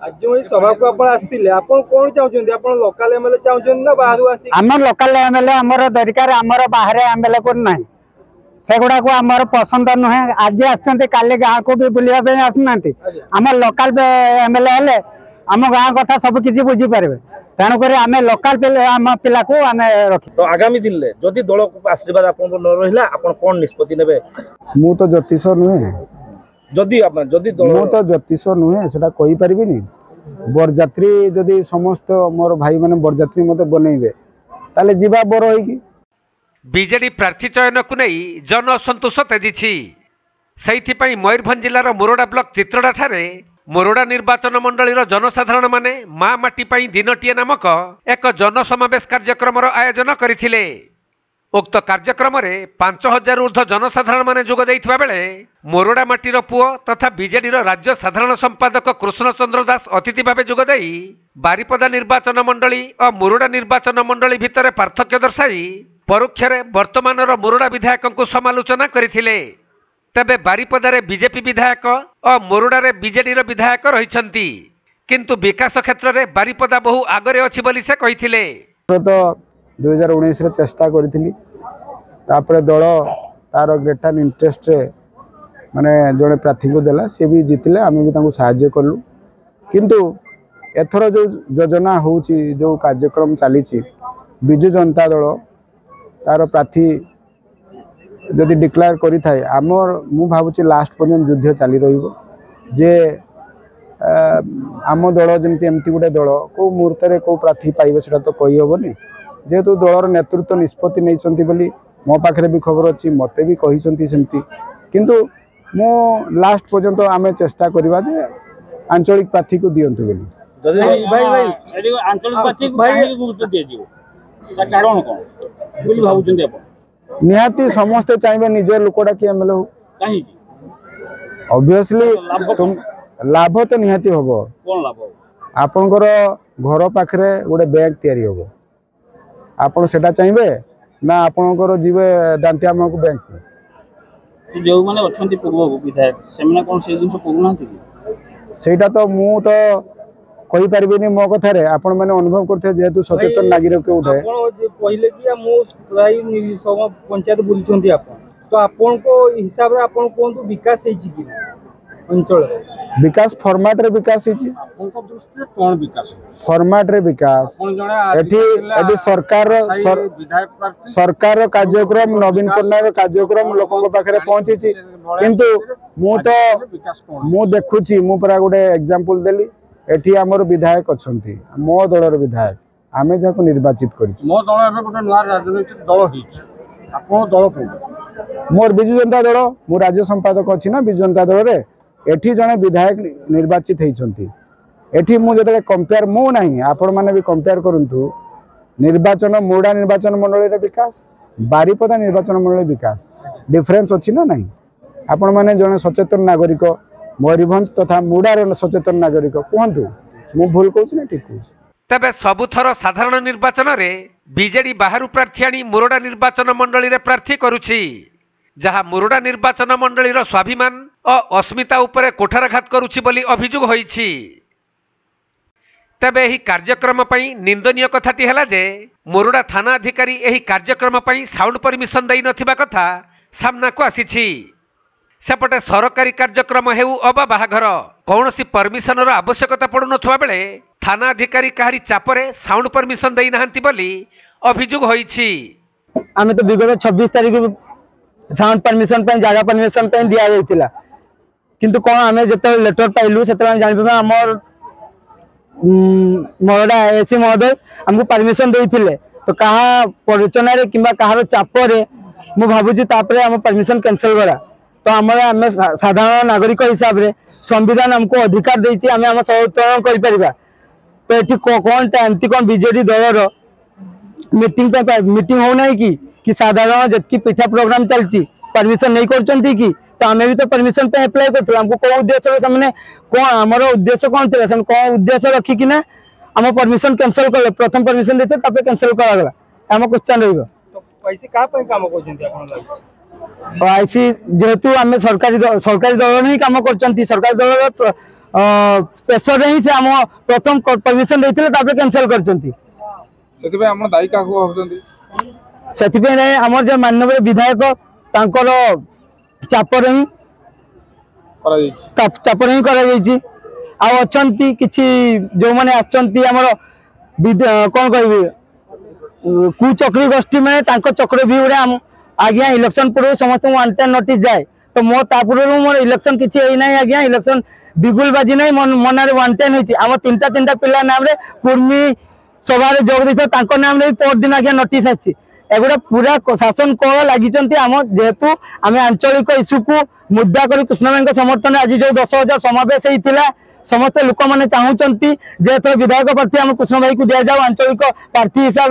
आज जो सभा को आपण आस्तिले आपण कोन चाहउछन आपण लोकल एमएलए चाहउछन ना बाहरु आसी हमर लोकल एमएलए हमर दरकार हमर बाहर एमएलए को नहीं सेगुड़ा को हमर पसंद नुहे आज आसते काले गाँव को भी बुलिया पे आसुना हमर लोकल एमएलए हेले आम गाँव कथा सब किसी बुझी पारे तेणुक आम लोकल पिला को आम रख तो आगामी दिन में जदि दल को आशीर्वाद आप न रहा आप कौन निष्पत्ति ने मु तो ज्योतिष नुहे जदि मु तो ज्योतिष नुहे से कही पारिबिनी बरजात्री जदि समस्त मोर भाई माने बरजात्री मते बनइबे ताले जीवा बर होई बीजेडी प्रार्थी चयन को नहीं जन असंतोष तेजी से मयूरभंज जिलार मोरडा ब्लॉक चित्रडा ठारे मोरडा निर्वाचन मंडलीर जनसाधारण माने माँ माटी पाई दिनटीए नामक एक जनसमावेश कार्यक्रम आयोजन करथिले। उक्त कार्यक्रम में 5000 ऊर्ध्व जनसाधारण माने जोग दैथिबा बेले मोरडा माटीर पुओ तथा बीजेडीर राज्य साधारण संपादक कृष्णचंद्र दास अतिथि भाव जोग देई बारिपदा निर्वाचन मंडली और मोरडा निर्वाचन मंडली भितर पार्थक्य दर्शाई परोक्ष वर्तमान मोरडा विधायक को समालोचना करथिले। तबे बारिपदारे बीजेपी विधायक और मोरडारे बीजेडी विधायक रहिछंती किंतु विकास क्षेत्र में बारिपदा बहु आगरे अछि बोली से कहिथिले। तो 2019 रे चेष्टा करिथिली तापर दल तार ग्रेटर इंटरेस्ट माने जड़े प्रार्थी को देला से भी जीतले आम भी साहाय्य कलु किंतु एथर जो योजना होउची जो कार्यक्रम चली बिजु जनता दल तार प्रार्थी जदि डिक्लेयर करि थाए आमर मु भाबुची लास्ट पर्यंत युद्ध चली रहिबो जे आम दल जमती एमती गोटे दल को मुहूर्त में कौ प्रार्थी पाइबे सेटा तो कही हेनी जेहेतु दलर नेतृत्व निष्पत्ति नहीं बोली मो पाखे भी खबर अच्छी मते भी कही सेमती किंतु मो लास्ट पर्यंत आम चेष्टा करवा जे आंचलिक प्रार्थी को दियंतु बोली निहाती समस्ते चाहिए निजे लोकटा कि एमएलए हो ऑब्वियसली लाभ तो निहाती हम आपणकर घर पाखे गोटे बैंक तैयारी हम आपड़ से चाहिए ना आपणकर जीवे दांतिया को बैंक जो माने अछंती पूर्व विधायक सेमना कोन से जिंस पुगुना थी सेटा तो मु तो कहि परिबेनी मो कथा रे आपण माने अनुभव करथे जेहेतु सचेतन नागरिक के उठे आपण पहिले कि मु प्राय सब पंचायत बुलछंती आपण तो आपण को हिसाब रे आपण कोन विकास हेछि कि अंचल विकास फॉर्मेट रे विकास हेछि आपण को दृष्टि कोन विकास फॉर्मेट रे विकास एठी सरकार कार्यक्रम नवीन पटनायक कार्यक्रम लोकन पाखरे पहुंची किंतु मु देखुची मु परा गोटे एग्जांपल देली एठी हमर विधायक अछंती मो दलर विधायक आमे जाको निर्वाचित करिछु मो दल एबे गोटे नया राजनीतिक दल हिच आपन दल को मोर बिजु जनता दल मु राज्य संपादक अछि ना बिजु जनता दल रे एठी जने विधायक निर्वाचित हेइछंती एठी मु जते कंपेयर मु नाही आपण माने भी कंपेयर करंतु निर्वाचन मोरडा निर्वाचन मंडली रे विकास बारिपदा निर्वाचन मंडली विकास डिफरेंस अछि ना नाही आपण माने जने सचेतन नागरिक मयूरभंज तथा मुडार सचेतन नागरिक कहतु मु भूल कहूँ ना ठीक कहूँ तबे सबुथर साधारण निर्वाचन रे बीजेडी बाहर प्रार्थी आनी मोरडा निर्वाचन मंडली रे प्रार्थी करुछि जहाँ मोरडा निर्वाचन मंडली स्वाभिमान और अस्मिता उपरे कोठाराघात करुछि बोली अभियोग होइछि। तबे एही कार्यक्रम पई निंदनीय कथाटी हैला जे मोरडा थाना अधिकारी एही कार्यक्रम पई साउंड परमिशन देई नथिबा कथा सामना को आसीछि। सेपटे सरकारी कार्यक्रम हेउ अबा बाहाघर कौनसी परमिशन आवश्यकता पड़ु नथुवा बेले थाना अधिकारी कहारी चापरे साउंड परमिशन देई नाहंती बोली अभियोग होइछि। आमे तो विगत 26 तारिख साउंड परमिशन पे जागा परमिशन पे दिया जाइतिला किंतु कोन आमे जते लेटर पाइलु सेते जानि हमर मोरडा एसी महोदय हमको परमिशन देइथिले तो कहा परिचना रे किबा कहारो चापरे मु भाबुजी तापरे हम परमिशन कैंसिल करा तो आम साधारण नागरिक हिसाब से संविधान हमको अधिकार देती आम आम सत्यारण कर तो ये कौन एमती कौन बीजेडी दलर मीटिंग होना कि साधारण जितकी पिठा प्रोग्राम चलती परमिशन नहीं करती कि तो आम भी तो परमिशन पे अप्लाई करते हमको कौन उद्देश्य से कौन आमर उद्देश्य कौन थी कौन उद्देश्य रखिकिना आम परमिशन कैंसिल कले प्रथम परमिशन देते कैंसिल करागला आम क्वेश्चन रही जेहेतु आम सरकारी दल नहीं कम कर सरकारी दल प्रेसर ही से आम प्रथम परमिशन देते कैंसल कर आमर जो माननीय विधायक तांकर चापर ही आछंती किछि जो माने आछंती हमर कोन कहबी कुचक्री गोष्ठी में तांको चक्र भी उड़े आज्ञा इलेक्शन पूर्व समस्त वांटेड नोटिस जाए तो मो तापूर्व मोर इलेक्शन किछि एई नै आज्ञा इलेक्शन बिगुल बाजी नै मनारे वांटेड होती आम तीनटा पिला नाम रे कुर्मी सभा रे जोग दैथ तांको नाम रे पर दिन आज्ञा नोटिस आछि एगुड़ा पूरा शासन कल लगी आम जेहेतु आम आंचलिक इश्यू को मुद्दा कर कृष्ण भाई समर्थन आज जो 10,000 समावेश होता समस्त लोक मैंने चाहूँगी जेहेतु विधायक प्रार्थी आम कृष्ण भाई को दि जाऊ आंचलिक प्रार्थी हिसाब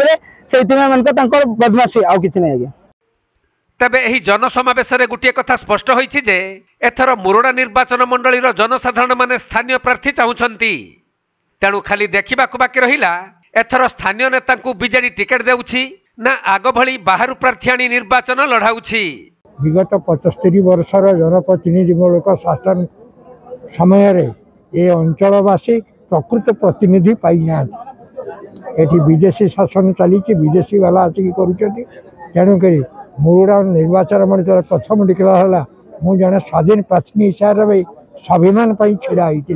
से बदमाशी आउ कि नहीं आज्ञा तेबे एही जनसमावेश रे गुटिए कथा स्पष्ट होईछि जे एथर मुरोडा निर्वाचन मंडलीर जनसाधारण माने स्थानीय प्रार्थी चाहूछंती तेणु खाली देखिबाकू बाकी रहिला एथर स्थानीय नेता को बीजेडी टिकेट देउछि ना आग भली बाहर प्रार्थी आनी निर्वाचन लढ़ाउछि। विगत 75 वर्षर जनप्रतिनिधिमूलक शासन समय रे ये अंचलवासी प्रकृत प्रतिनिधि पाई ना एटी विदेशी शासन चली विदेशी वाला आसिक करुँच तेणुक मुरुडा निर्वाचन मंडल प्रथम डिक्लेयर है मु जड़े स्वाधीन प्रार्थी हिसाब से स्वाभिमान छिड़ा होती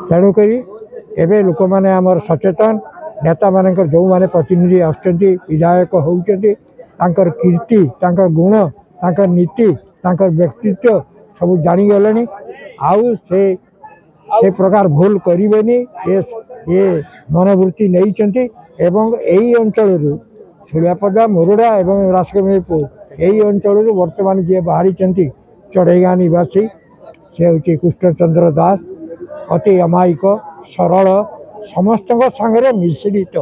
तेणुक एवं लोक मैंने आमर सचेतन नेता मान जो मैंने प्रतिनिधि आसुँच विधायक होती कीर्ति गुण नीति व्यक्तित्व सब जानीगले आउ से प्रकार भूल करेनि ये मनोवृत्ति नहीं एवं यही अंचल सुलियापदा मुरुडा एवं राजकमलपुर यही अंचल वर्तमान जी बाहरी चढ़ईगाँ निवासी से हूँ कृष्णचंद्र दास अति अमायिक सरल समस्त सांगे मिश्रित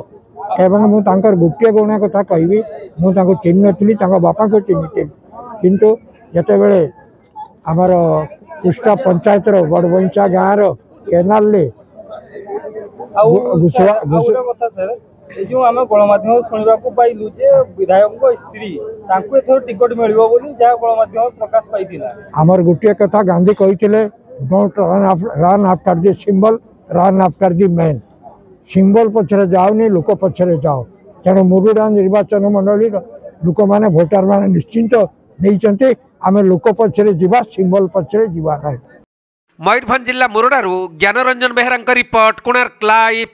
एवं मुझे गोटे गुण कथा कहि मुझे चिन्ह नी बापा को चिन्ही किंतु जितेबले आमर कृष्णा पंचायत बड़बंचा गाँव केनाल जो आम गणमाध्यम शुणा पाइलु जे विधायक स्त्री एथर टिकट मिल जहाँ गणमाध्यम प्रकाश पाई आमर गोटे कथा गांधी कहते don't run after the symbol run after the man symbol पछरे जाओनी लोक पछरे जाओ तेणु मुरुडा निर्वाचन मंडली लोक मैंने भोटर मैंने निश्चिंत नहीं आम लोक पछरे जीवा सिंबल पछरे जीवा नहीं। मयूरभंज जिला मुरुडारू ज्ञानरंजन बेहरा रिपोर्ट कोणार्क लाइव।